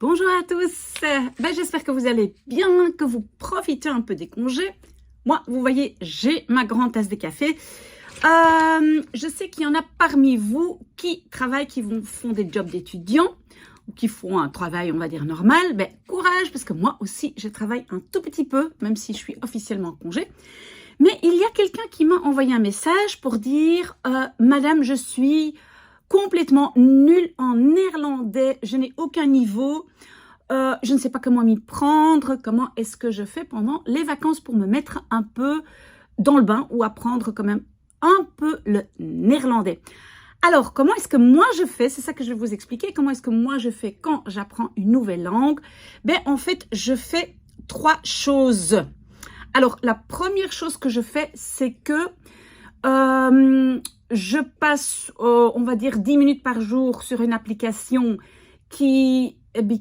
Bonjour à tous, j'espère que vous allez bien, que vous profitez un peu des congés. Moi, vous voyez, j'ai ma grande tasse de café. Je sais qu'il y en a parmi vous qui travaillent, font des jobs d'étudiants ou qui font un travail, on va dire, normal. Courage, parce que moi aussi, je travaille un tout petit peu, même si je suis officiellement en congé. Mais il y a quelqu'un qui m'a envoyé un message pour dire « Madame, je suis complètement nulle en néerlandais, je n'ai aucun niveau, je ne sais pas comment m'y prendre, comment est-ce que je fais pendant les vacances pour me mettre un peu dans le bain ou apprendre quand même un peu le néerlandais. » Alors, comment est-ce que moi je fais? C'est ça que je vais vous expliquer. Comment est-ce que moi je fais quand j'apprends une nouvelle langue? En fait, je fais trois choses. Alors, la première chose que je fais, c'est que je passe, on va dire, 10 minutes par jour sur une application qui donne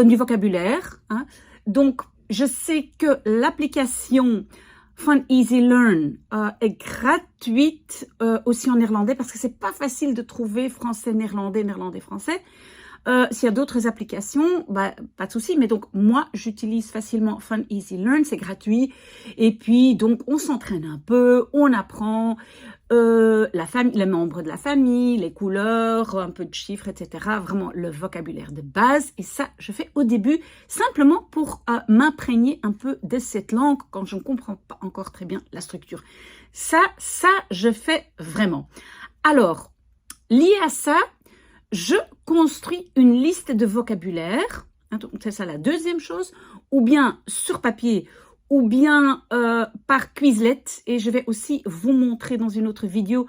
du vocabulaire. Hein. Donc, je sais que l'application Fun Easy Learn est gratuite aussi en néerlandais parce que c'est pas facile de trouver français, néerlandais, néerlandais, français. S'il y a d'autres applications, pas de souci. Mais donc, moi, j'utilise facilement Fun Easy Learn, c'est gratuit. Et puis, donc, on s'entraîne un peu, on apprend les membres de la famille, les couleurs, un peu de chiffres, etc. Vraiment, le vocabulaire de base. Et ça, je fais au début, simplement pour m'imprégner un peu de cette langue quand je ne comprends pas encore très bien la structure. Ça, je fais vraiment. Alors, lié à ça, je construis une liste de vocabulaire, c'est ça la deuxième chose, ou bien sur papier, ou bien par Quizlet, et je vais aussi vous montrer dans une autre vidéo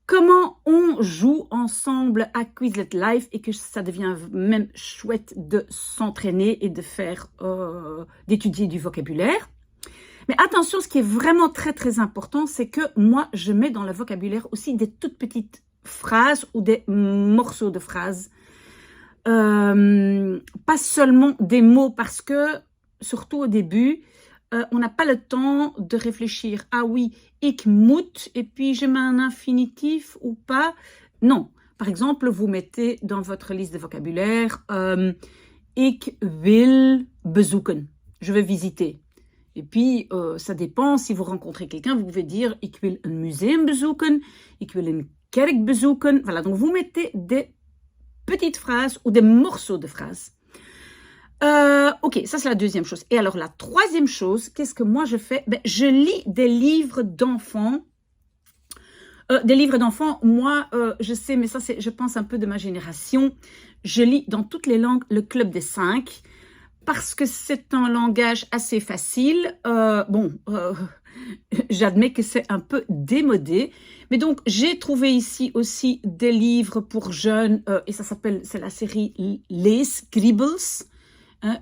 comment on joue ensemble à Quizlet Live et que ça devient même chouette de s'entraîner et de faire, d'étudier du vocabulaire. Mais attention, ce qui est vraiment très très important, c'est que moi, je mets dans le vocabulaire aussi des toutes petites phrases ou des morceaux de phrases. Pas seulement des mots parce que, surtout au début, on n'a pas le temps de réfléchir. Ah oui, ik moet, et puis je mets un infinitif ou pas. Non. Par exemple, vous mettez dans votre liste de vocabulaire ik wil bezoeken. Je vais visiter. Et puis, ça dépend. Si vous rencontrez quelqu'un, vous pouvez dire ik wil een museum bezoeken, ik wil een kerk bezoeken. Voilà, donc vous mettez des petites phrases ou des morceaux de phrases. Ok, ça c'est la deuxième chose. Et alors la troisième chose, qu'est-ce que moi je fais? Je lis des livres d'enfants. Moi, je sais, mais ça c'est, je pense, un peu de ma génération. Je lis dans toutes les langues le Club des 5 parce que c'est un langage assez facile. J'admets que c'est un peu démodé. Mais donc, j'ai trouvé ici aussi des livres pour jeunes. Et ça s'appelle, c'est la série Leeskriebels. Hein,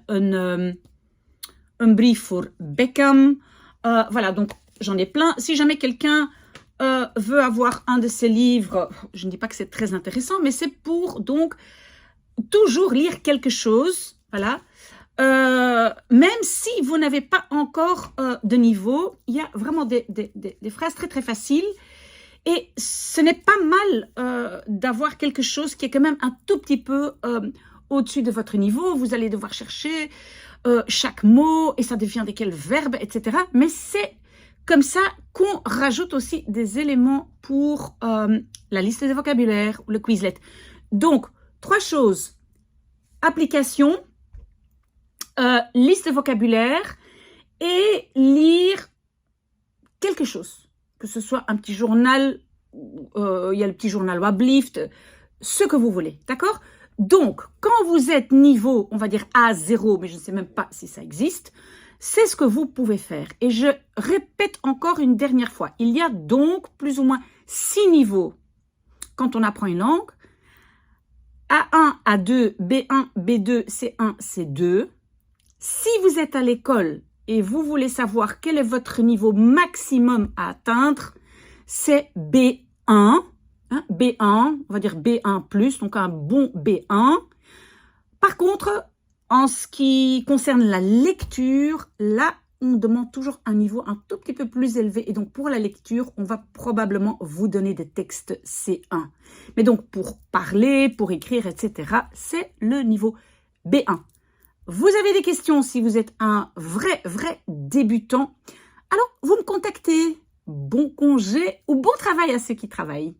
un brief pour Beckham. Voilà, donc j'en ai plein. Si jamais quelqu'un veut avoir un de ces livres, je ne dis pas que c'est très intéressant, mais c'est pour donc toujours lire quelque chose. Voilà. Même si vous n'avez pas encore de niveau, il y a vraiment des phrases très très faciles et ce n'est pas mal d'avoir quelque chose qui est quand même un tout petit peu au-dessus de votre niveau. Vous allez devoir chercher chaque mot et ça devient de quel verbe, etc. Mais c'est comme ça qu'on rajoute aussi des éléments pour la liste de vocabulaire ou le Quizlet. Donc, trois choses. Application, liste de vocabulaire et lire quelque chose. Que ce soit un petit journal, il y a le petit journal Wablift, ce que vous voulez, d'accord? Donc, quand vous êtes niveau, on va dire A0, mais je ne sais même pas si ça existe, c'est ce que vous pouvez faire. Et je répète encore une dernière fois, il y a donc plus ou moins 6 niveaux quand on apprend une langue. A1, A2, B1, B2, C1, C2. Si vous êtes à l'école et vous voulez savoir quel est votre niveau maximum à atteindre, c'est B1, hein, B1, on va dire B1+, donc un bon B1. Par contre, en ce qui concerne la lecture, là, on demande toujours un niveau un tout petit peu plus élevé. Et donc, pour la lecture, on va probablement vous donner des textes C1. Mais donc, pour parler, pour écrire, etc., c'est le niveau B1. Vous avez des questions si vous êtes un vrai débutant. Alors, vous me contactez. Bon congé ou bon travail à ceux qui travaillent.